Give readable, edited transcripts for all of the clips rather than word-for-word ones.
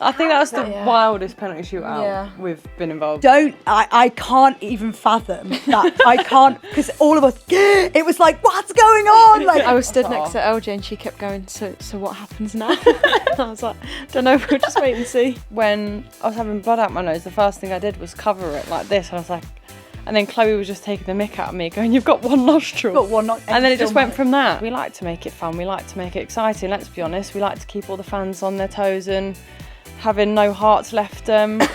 I think that's the wildest penalty shootout we've been involved. I can't even fathom that. I can't, because all of us, it was like, what's going on? Like, I was stood next to LJ and she kept going, so what happens now? I was like, don't know, we'll just wait and see. When I was having blood out my nose, the first thing I did was cover it like this, and I was like, and then Chloe was just taking the mick out of me, going, you've got one nostril. And then it just went from that. We like to make it fun, we like to make it exciting, let's be honest. We like to keep all the fans on their toes and having no hearts left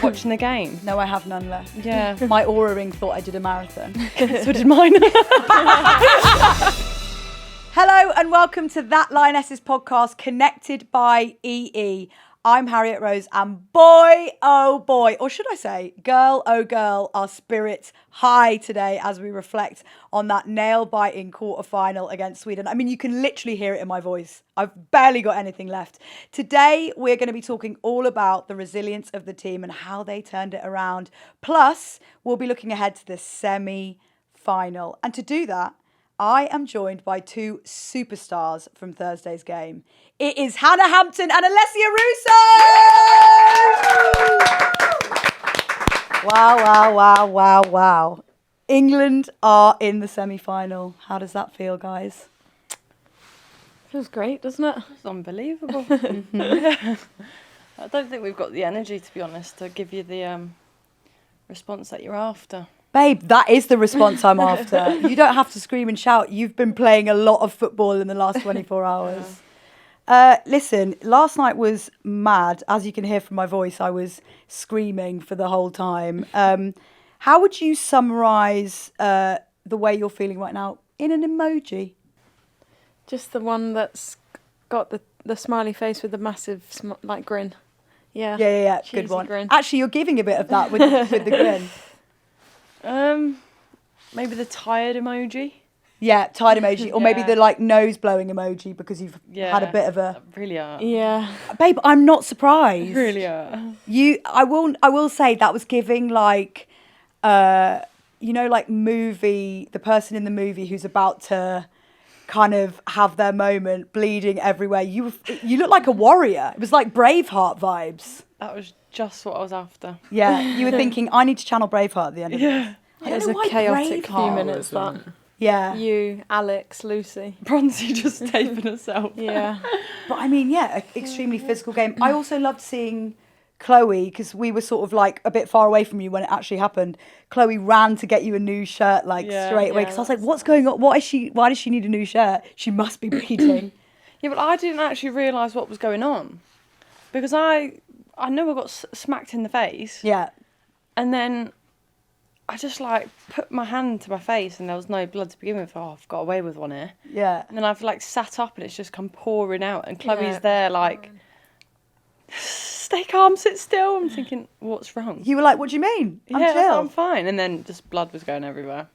watching the game. No, I have none left. Yeah. My aura ring thought I did a marathon. So did mine. Hello and welcome to That Lionesses podcast, connected by EE. I'm Harriet Rose, and boy, oh boy, or should I say, girl, oh girl, our spirits high today as we reflect on that nail-biting quarterfinal against Sweden. I mean, you can literally hear it in my voice. I've barely got anything left. Today, we're going to be talking all about the resilience of the team and how they turned it around. Plus, we'll be looking ahead to the semi-final. And to do that, I am joined by two superstars from Thursday's game. It is Hannah Hampton and Alessia Russo! Wow. England are in the semi-final. How does that feel, guys? Feels great, doesn't it? It's unbelievable. I don't think we've got the energy, to be honest, to give you the response that you're after. Babe, that is the response I'm after. You don't have to scream and shout. You've been playing a lot of football in the last 24 hours. Listen, last night was mad. As you can hear from my voice, I was screaming for the whole time. How would you summarise the way you're feeling right now in an emoji? Just the one that's got the smiley face with the massive grin. Yeah. Yeah. Good one. Grin. Actually, you're giving a bit of that with the grin. Maybe the tired emoji. Yeah, tired emoji, or maybe the nose blowing emoji because you've had a bit of a. Really are. Yeah, babe, I'm not surprised. Really are. I will say that was giving movie, the person in the movie who's about to kind of have their moment, bleeding everywhere. You look like a warrior. It was like Braveheart vibes. That was just what I was after. Yeah, you were thinking, I need to channel Braveheart at the end of this. It was a chaotic few minutes, that. Yeah. You, Alex, Lucy. Bronzy just taping herself. Yeah. But I mean, extremely physical game. I also loved seeing Chloe, because we were sort of like a bit far away from you when it actually happened. Chloe ran to get you a new shirt straight away, because I was like, what's going on? Why does she need a new shirt? She must be bleeding. Yeah, but I didn't actually realise what was going on, because I know I got smacked in the face. Yeah. And then I just put my hand to my face and there was no blood to begin with. Oh, I've got away with one here. Yeah. And then I've sat up and it's just come pouring out, and Chloe's there stay calm, sit still. I'm thinking, what's wrong? You were like, what do you mean? I'm chill. I'm fine. And then just blood was going everywhere.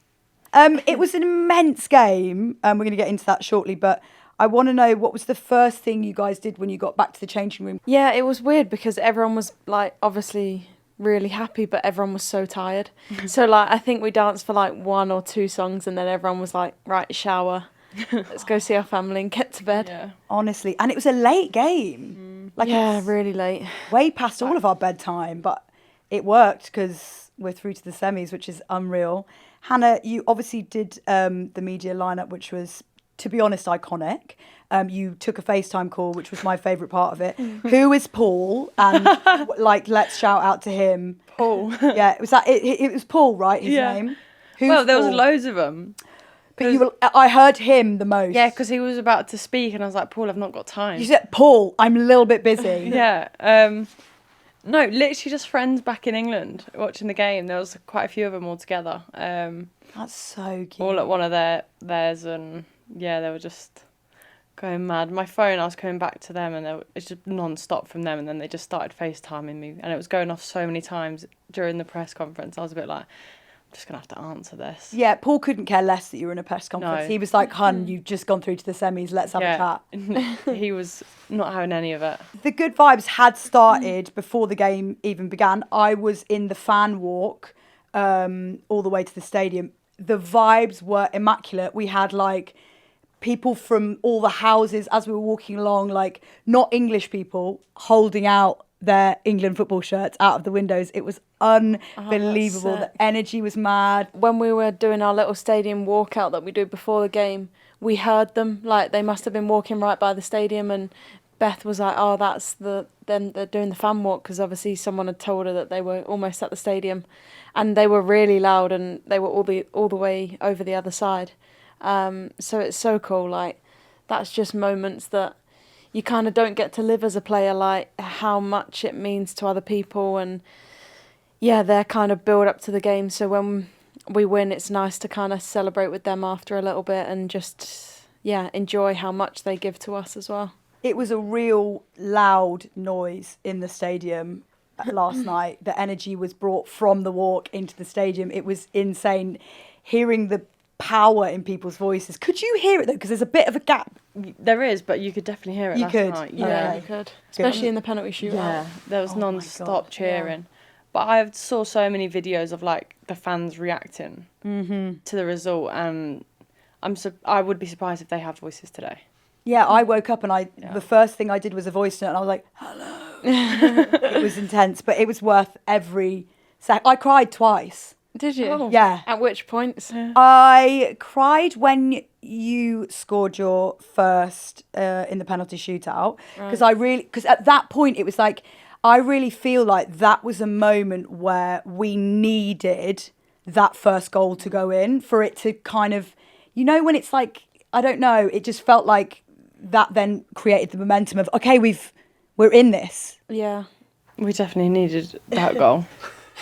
It was an immense game. We're going to get into that shortly, but I want to know, what was the first thing you guys did when you got back to the changing room? Yeah, it was weird because everyone was obviously really happy, but everyone was so tired. So I think we danced for one or two songs, and then everyone was like, right, shower, let's go see our family and get to bed. Yeah. Honestly, and it was a late game. Really late, way past all of our bedtime, but it worked because we're through to the semis, which is unreal. Hannah, you obviously did the media lineup, which was, to be honest, iconic. You took a FaceTime call, which was my favourite part of it. Who is Paul? And let's shout out to him. Paul. Yeah, it was it was Paul, right? His name. There was loads of them. But I heard him the most. Yeah, because he was about to speak, and I was like, Paul, I've not got time. You said, Paul, I'm a little bit busy. Yeah. No, literally just friends back in England watching the game. There was quite a few of them all together. That's so cute. All at one of theirs, and they were just going mad. My phone, I was coming back to them, and it's just non-stop from them, and then they just started FaceTiming me, and it was going off so many times during the press conference. I was a bit like, I'm just going to have to answer this. Yeah, Paul couldn't care less that you were in a press conference. No. He was like, hun, you've just gone through to the semis, let's have a chat. He was not having any of it. The good vibes had started before the game even began. I was in the fan walk all the way to the stadium. The vibes were immaculate. We had people from all the houses as we were walking along, not English people, holding out their England football shirts out of the windows. It was unbelievable. The energy was mad. When we were doing our little stadium walkout that we do before the game, we heard them. Like, they must have been walking right by the stadium, and Beth was like, oh, that's them, they're doing the fan walk, because obviously someone had told her that they were almost at the stadium, and they were really loud, and they were all the way over the other side. So it's so cool. Like, that's just moments that you kind of don't get to live as a player, like how much it means to other people, and yeah, their kind of build up to the game. So when we win, it's nice to kind of celebrate with them after a little bit, and just enjoy how much they give to us as well. It was a real loud noise in the stadium last night. The energy was brought from the walk into the stadium. It was insane hearing the power in people's voices. Could you hear it though? Because there's a bit of a gap. There is, but you could definitely hear it last night. Yeah, you could. Especially in the penalty shootout. Yeah, there was non-stop cheering. Yeah. But I saw so many videos of like the fans reacting to the result, and I would be surprised if they have voices today. Yeah, I woke up and the first thing I did was a voice note, and I was like, hello. It was intense, but it was worth every second. I cried twice. Did you? Oh. Yeah. At which points? I cried when you scored your first in the penalty shootout, because at that point it was like, I really feel like that was a moment where we needed that first goal to go in for it to kind of, you know, when it's like, I don't know, it just felt like that then created the momentum of, okay, we're in this. Yeah. We definitely needed that goal.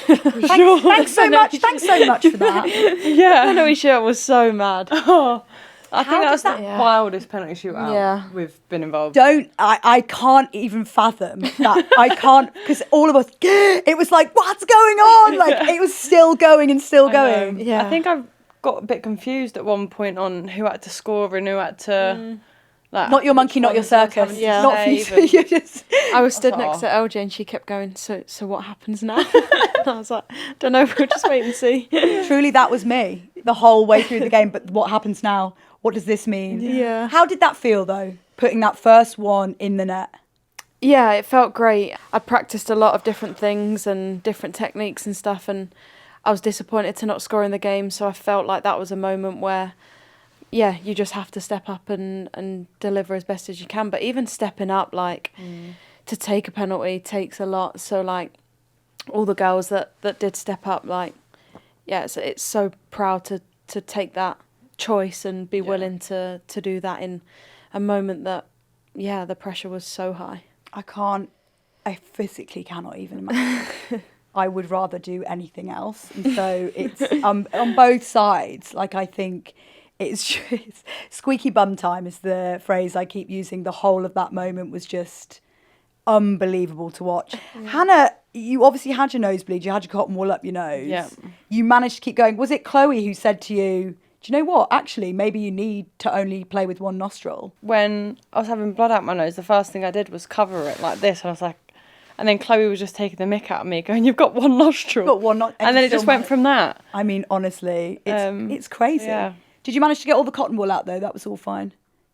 Thanks so much for that. Yeah. The penalty shootout was so mad. Oh, I think that was the wildest penalty shootout we've been involved. I can't even fathom that. I can't, because all of us, it was like, what's going on? Like, it was still going and still going. Yeah. I think I got a bit confused at one point on who had to score and who had to... Like, not your monkey, not your circus. Yeah. Not for you. I was stood next to LJ and she kept going, so what happens now? I was like, don't know, we'll just wait and see. Truly, that was me the whole way through the game. But what happens now? What does this mean? Yeah. How did that feel, though, putting that first one in the net? Yeah, it felt great. I practiced a lot of different things and different techniques and stuff, and I was disappointed to not score in the game, so I felt like that was a moment where... yeah, you just have to step up and deliver as best as you can. But even stepping up, like, to take a penalty takes a lot. So, like, all the girls that did step up, like, yeah, it's so proud to take that choice and be willing to do that in a moment that, the pressure was so high. I physically cannot even imagine. I would rather do anything else. And so it's on both sides. Like, I think... It's squeaky bum time is the phrase I keep using. The whole of that moment was just unbelievable to watch. Yeah. Hannah, you obviously had your nosebleed. You had your cotton wool up your nose. Yeah. You managed to keep going. Was it Chloe who said to you, do you know what? Actually, maybe you need to only play with one nostril. When I was having blood out my nose, the first thing I did was cover it like this. I was like, and then Chloe was just taking the mick out of me, going, you've got one nostril. You've got one and then it just went from that. I mean, honestly, it's crazy. Yeah. Did you manage to get all the cotton wool out, though? That was all fine.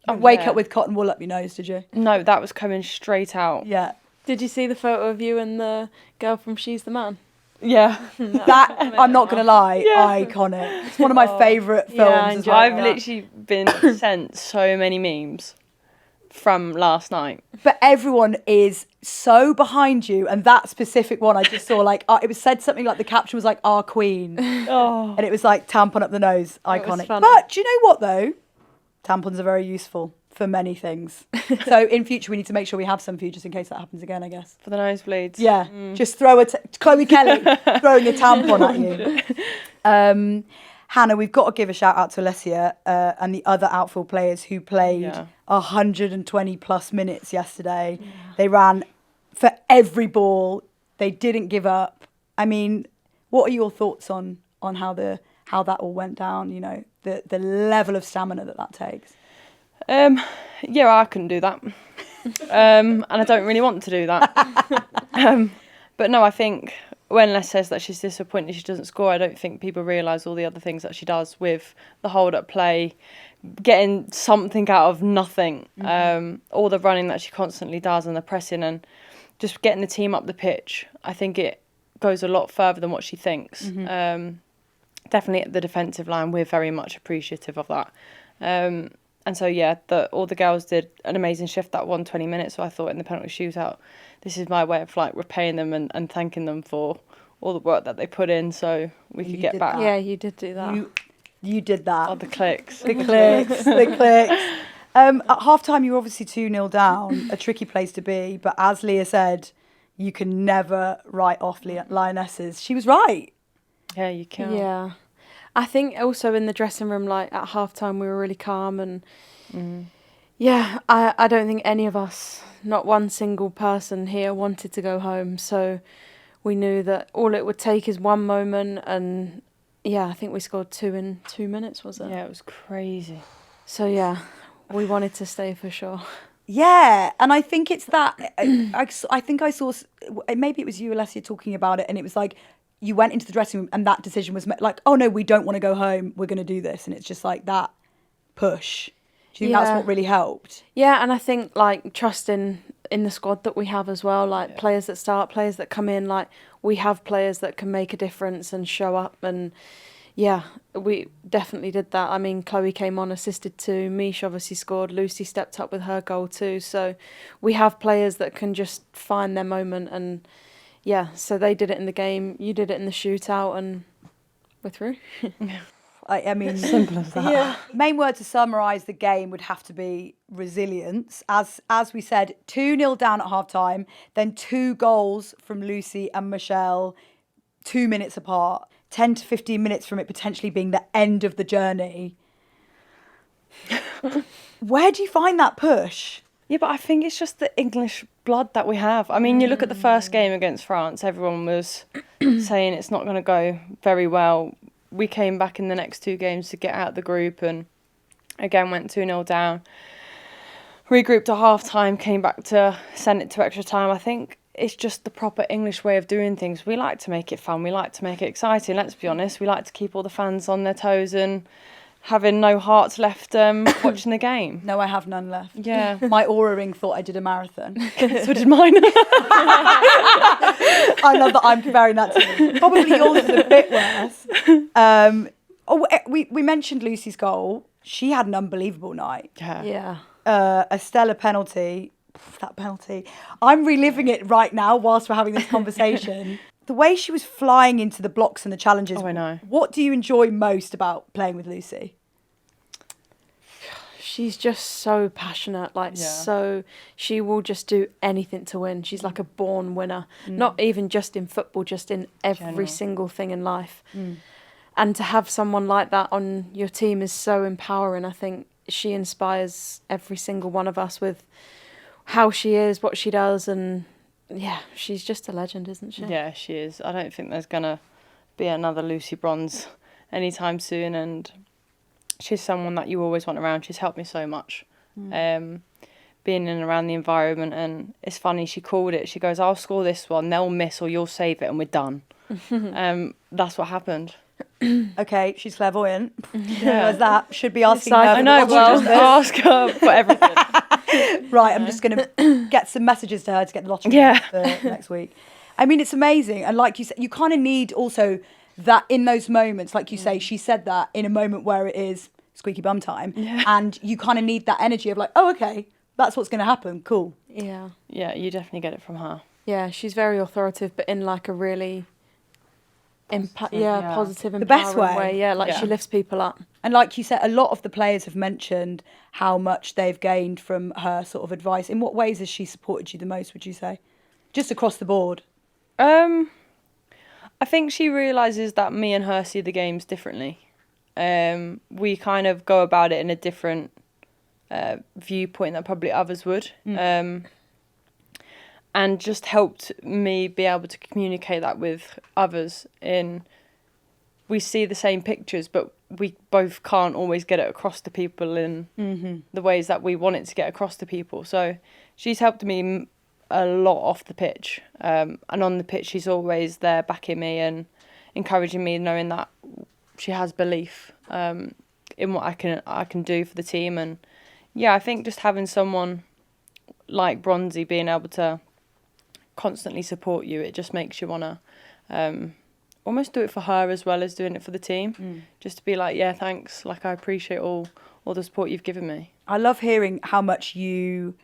Wake up with cotton wool up your nose, did you? No, that was coming straight out. Yeah. Did you see the photo of you and the girl from She's the Man? Yeah. That, I'm not going to lie, iconic. It's one of my favourite films as well. I've literally been sent so many memes from last night. But everyone is so behind you, and that specific one I just saw, like, it was said something like, the caption was like, our queen. And it was like, tampon up the nose, iconic. But do you know what, though? Tampons are very useful for many things. So in future, we need to make sure we have some for you, just in case that happens again, I guess. For the nosebleeds. Yeah, just throw Chloe Kelly throwing a tampon at you. Hannah, we've got to give a shout out to Alessia and the other outfield players who played 120 plus minutes yesterday. Yeah. They ran for every ball. They didn't give up. I mean, what are your thoughts on how that all went down? You know, the level of stamina that takes. I couldn't do that, and I don't really want to do that. But no, I think when Les says that she's disappointed she doesn't score, I don't think people realise all the other things that she does with the hold-up play, getting something out of nothing, all the running that she constantly does and the pressing. And just getting the team up the pitch. I think it goes a lot further than what she thinks. Definitely at the defensive line, we're very much appreciative of that. And so, yeah, all the girls did an amazing shift that 120 minutes. So I thought in the penalty shootout, this is my way of like repaying them and thanking them for all the work that they put in so we could get back. Yeah, you did do that. You did that. Oh, the clicks. The clicks. The clicks. At half-time, you were obviously 2-0 down, a tricky place to be. But as Leah said, you can never write off Lionesses. She was right. Yeah, you can. Yeah. I think also in the dressing room, like at half-time, we were really calm. And yeah, I don't think any of us, not one single person here, wanted to go home. So we knew that all it would take is one moment. And yeah, I think we scored 2 in 2 minutes, was it? Yeah, it was crazy. So yeah, we wanted to stay for sure. Yeah, and I think it's that. I think I saw, maybe it was you, Alessia, talking about it, and it was like you went into the dressing room and that decision was like, oh no, we don't want to go home, we're going to do this. And it's just like that push. Do you think that's what really helped? Yeah, and I think like trusting in the squad that we have as well, like players that start, players that come in, like we have players that can make a difference and show up. And yeah, we definitely did that. I mean, Chloe came on, assisted too. Mish obviously scored. Lucy stepped up with her goal too. So we have players that can just find their moment. And yeah, so they did it in the game. You did it in the shootout, and we're through. I mean, simple as that. Yeah. Main word to summarise the game would have to be resilience. As we said, 2-0 down at half-time, then 2 goals from Lucy and Michelle, 2 minutes apart, 10 to 15 minutes from it potentially being the end of the journey. Where do you find that push? Yeah, but I think it's just the English blood that we have. I mean, you look at the first game against France, everyone was saying it's not going to go very well. We came back in the next 2 games to get out of the group and again went 2-0 down. Regrouped at half-time, came back to send it to extra time. I think it's just the proper English way of doing things. We like to make it fun. We like to make it exciting. Let's be honest. We like to keep all the fans on their toes and having no hearts left watching the game. No, I have none left. Yeah. My Aura ring thought I did a marathon. So did mine. I love that I'm comparing that to you. Probably yours is a bit worse. We mentioned Lucy's goal. She had an unbelievable night. Yeah. A stellar penalty. That penalty. I'm reliving it right now whilst we're having this conversation. The way she was flying into the blocks and the challenges. Oh, I know. What do you enjoy most about playing with Lucy? She's just so passionate, so she will just do anything to win. She's like a born winner, not even just in football, just in every single thing in life. And to have someone like that on your team is so empowering. I think she inspires every single one of us with how she is, what she does, and yeah, she's just a legend, isn't she? Yeah, she is. I don't think there's going to be another Lucy Bronze anytime soon, and she's someone that you always want around. She's helped me so much, being in and around the environment. And it's funny, she called it. She goes, I'll score this one, they'll miss or you'll save it and we're done. That's what happened. Okay, she's clairvoyant. Yeah. That should be asking her. I know, well, ask her for everything. Right, I'm just going to get some messages to her to get the lottery for next week. I mean, it's amazing. And like you said, you kind of need also that in those moments, like you say, she said that in a moment where it is squeaky bum time. Yeah. And you kind of need that energy of like, oh, okay, that's what's going to happen. Cool. Yeah. Yeah, you definitely get it from her. Yeah, she's very authoritative, but in like a really positive, the best way. Yeah, she lifts people up. And like you said, a lot of the players have mentioned how much they've gained from her sort of advice. In what ways has she supported you the most, would you say? Just across the board. I think she realises that me and her see the games differently. We kind of go about it in a different viewpoint that probably others would. And just helped me be able to communicate that with others. We see the same pictures, but we both can't always get it across to people in the ways that we want it to get across to people. So she's helped me a lot off the pitch. And on the pitch, she's always there backing me and encouraging me, knowing that she has belief in what I can do for the team. And yeah, I think just having someone like Bronzy being able to constantly support you, it just makes you want to almost do it for her as well as doing it for the team. Just to be like, yeah, thanks. Like, I appreciate all the support you've given me. I love hearing how much you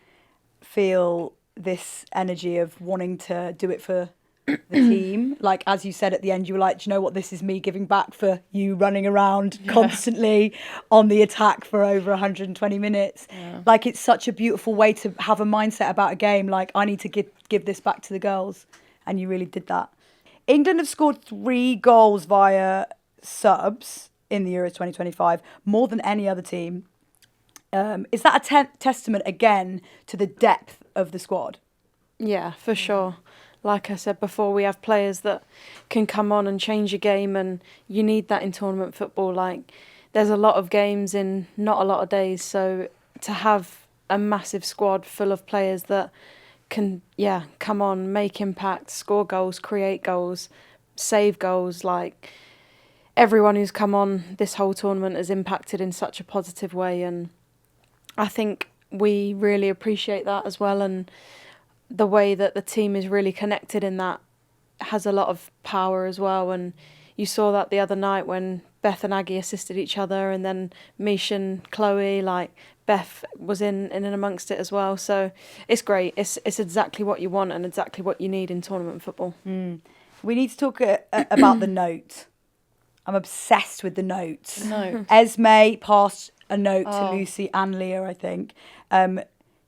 feel this energy of wanting to do it for the team. Like, as you said at the end, you were like, do you know what, this is me giving back for you running around constantly on the attack for over 120 minutes. Like, it's such a beautiful way to have a mindset about a game. Like, I need to give this back to the girls, and you really did that. England have scored 3 goals via subs in the Euros 2025, more than any other team. Is that a testament again to the depth of the squad? Yeah, for sure. Like I said before, we have players that can come on and change a game, and you need that in tournament football. Like, there's a lot of games in not a lot of days, so to have a massive squad full of players that can, come on, make impact, score goals, create goals, save goals, like, everyone who's come on this whole tournament has impacted in such a positive way, and I think we really appreciate that as well, and the way that the team is really connected in that has a lot of power as well. And you saw that the other night when Beth and Aggie assisted each other, and then Mish and Chloe, like, Beth was in and amongst it as well. So it's great. It's exactly what you want and exactly what you need in tournament football. We need to talk about the note. I'm obsessed with the notes. No. Esme passed a note to Lucy and Leah, I think. Do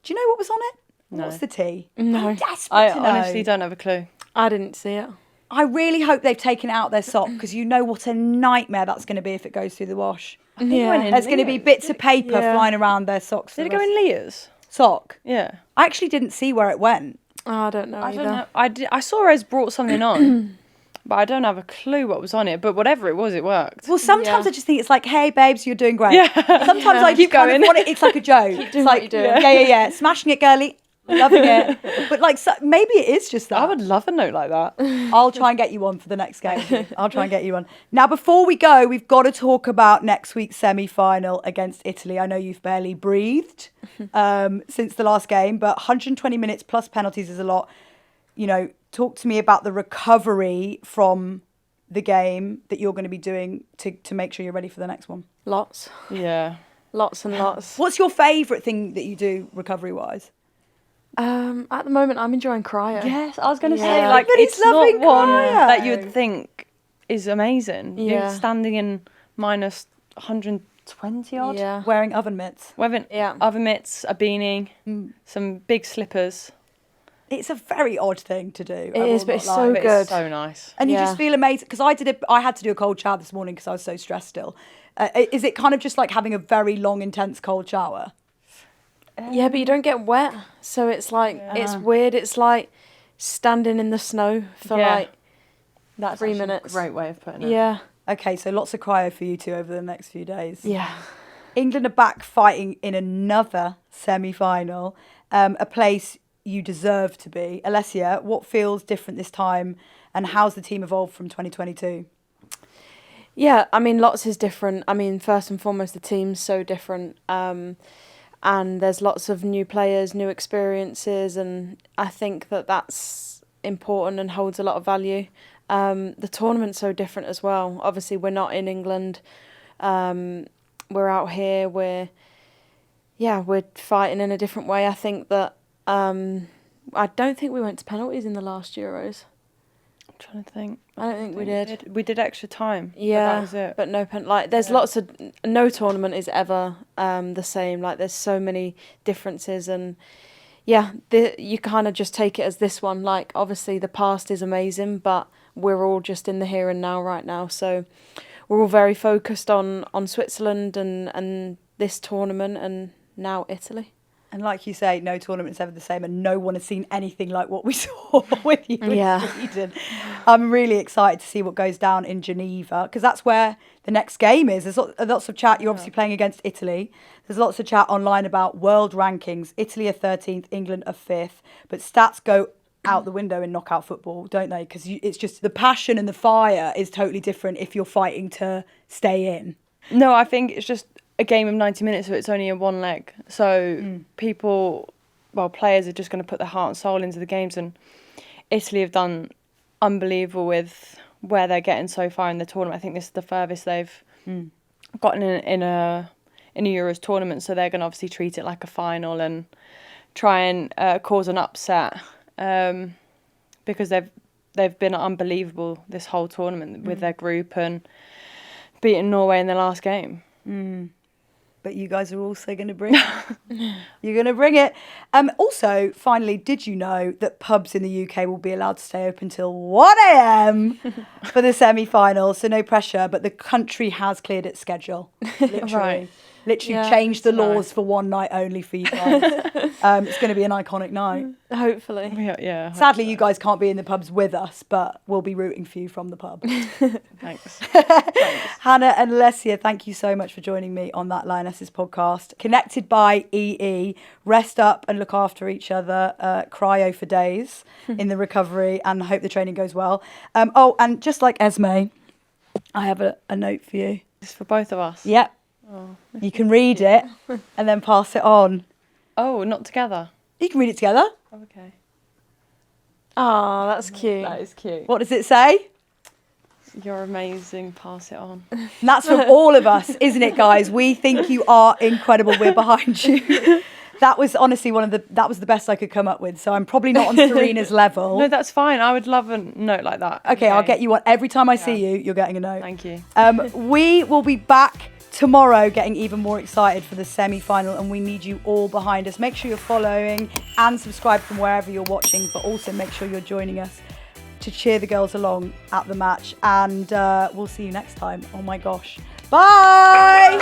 you know what was on it? No. What's the tea? No. I'm desperate I to know. honestly don't have a clue. I didn't see it. I really hope they've taken it out their sock, because you know what a nightmare that's going to be if it goes through the wash. Yeah. There's going to be bits of paper flying around their socks. Did it go in Leah's? Sock? Yeah. I actually didn't see where it went. I don't know I either. don't know. I saw Ez brought something on, but I don't have a clue what was on it. But whatever it was, it worked. Well, sometimes Yeah. I just think it's like, hey, babes, you're doing great. Yeah. Sometimes I just Keep kind of going. want it. It's like a joke. It's doing like, what you're doing. yeah. Smashing it, girly. Loving it. But like, so, maybe it is just that. I would love a note like that. I'll try and get you one for the next game. I'll try and get you one. Now, before we go, we've got to talk about next week's semi-final against Italy. I know you've barely breathed since the last game, but 120 minutes plus penalties is a lot. You know, talk to me about the recovery from the game that you're going to be doing to make sure you're ready for the next one. Lots. Yeah. Lots and lots. What's your favourite thing that you do recovery-wise? At the moment, I'm enjoying cryo. Yes, I was going to say, Yeah. like, Everybody's it's not loving one cryo. that you'd think is amazing. Yeah. You're standing in minus 120 odd. Yeah. Wearing oven mitts. Yeah. Oven mitts, a beanie, some big slippers. It's a very odd thing to do. It is, but it's so But good. It's so nice. And you Yeah. just feel amazing. Because I had to do a cold shower this morning because I was so stressed still. Is it kind of just like having a very long, intense cold shower? Yeah, but you don't get wet, so it's like it's weird. It's like standing in the snow for Yeah. That's 3 minutes. A great way of putting it. Yeah. Okay, so lots of cryo for you two over the next few days. Yeah. England are back fighting in another semi-final, a place you deserve to be. Alessia, what feels different this time, and how's the team evolved from 2022? Yeah, I mean, lots is different. I mean, first and foremost, the team's so different. And there's lots of new players, new experiences, and I think that that's important and holds a lot of value. The tournament's so different as well. Obviously, we're not in England. We're out here. We're fighting in a different way. I think that I don't think we went to penalties in the last Euros. I'm trying to think. I don't think we did. We did extra time. Yeah, But that was it. but no like there's lots of no tournament is ever the same. Like there's so many differences, and you kind of just take it as this one. Like obviously the past is amazing, but we're all just in the here and now right now. So we're all very focused on Switzerland and this tournament and now Italy. And like you say, no tournament's ever the same, and no one has seen anything like what we saw with you in Sweden. I'm really excited to see what goes down in Geneva, because that's where the next game is. There's lots of chat. You're obviously playing against Italy. There's lots of chat online about world rankings. Italy are 13th, England are 5th. But stats go out the window in knockout football, don't they? Because it's just the passion and the fire is totally different if you're fighting to stay in. No, I think it's just a game of 90 minutes, so it's only a one leg. So players are just going to put their heart and soul into the games, and Italy have done unbelievable with where they're getting so far in the tournament. I think this is the furthest they've gotten in a Euros tournament, so they're going to obviously treat it like a final and try and cause an upset, because they've been unbelievable this whole tournament with their group and beating Norway in the last game. But you guys are also going to bring it. You're going to bring it. Also, finally, did you know that pubs in the UK will be allowed to stay open till 1 a.m. for the semi-final? So no pressure, but the country has cleared its schedule. Literally. Right. Literally changed the laws for one night only for you guys. It's going to be an iconic night. Hopefully. Yeah. Sadly, you guys can't be in the pubs with us, but we'll be rooting for you from the pub. Thanks. Hannah and Alessia, thank you so much for joining me on that Lionesses podcast. Connected by EE. Rest up and look after each other. Cryo for days in the recovery, and I hope the training goes well. And just like Esme, I have a note for you. It's for both of us. Yep. Oh. You can read it and then pass it on. Oh, not together. You can read it together. Okay. Oh, that's cute. That is cute. What does it say? You're amazing. Pass it on. And that's from all of us, isn't it, guys? We think you are incredible. We're behind you. That was honestly that was the best I could come up with. So I'm probably not on Serena's level. No, that's fine. I would love a note like that. Okay, I'll get you one. Every time I see you, you're getting a note. Thank you. We will be back tomorrow getting even more excited for the semi-final, and we need you all behind us. Make sure you're following and subscribe from wherever you're watching, but also make sure you're joining us to cheer the girls along at the match. And we'll see you next time. Oh my gosh. Bye!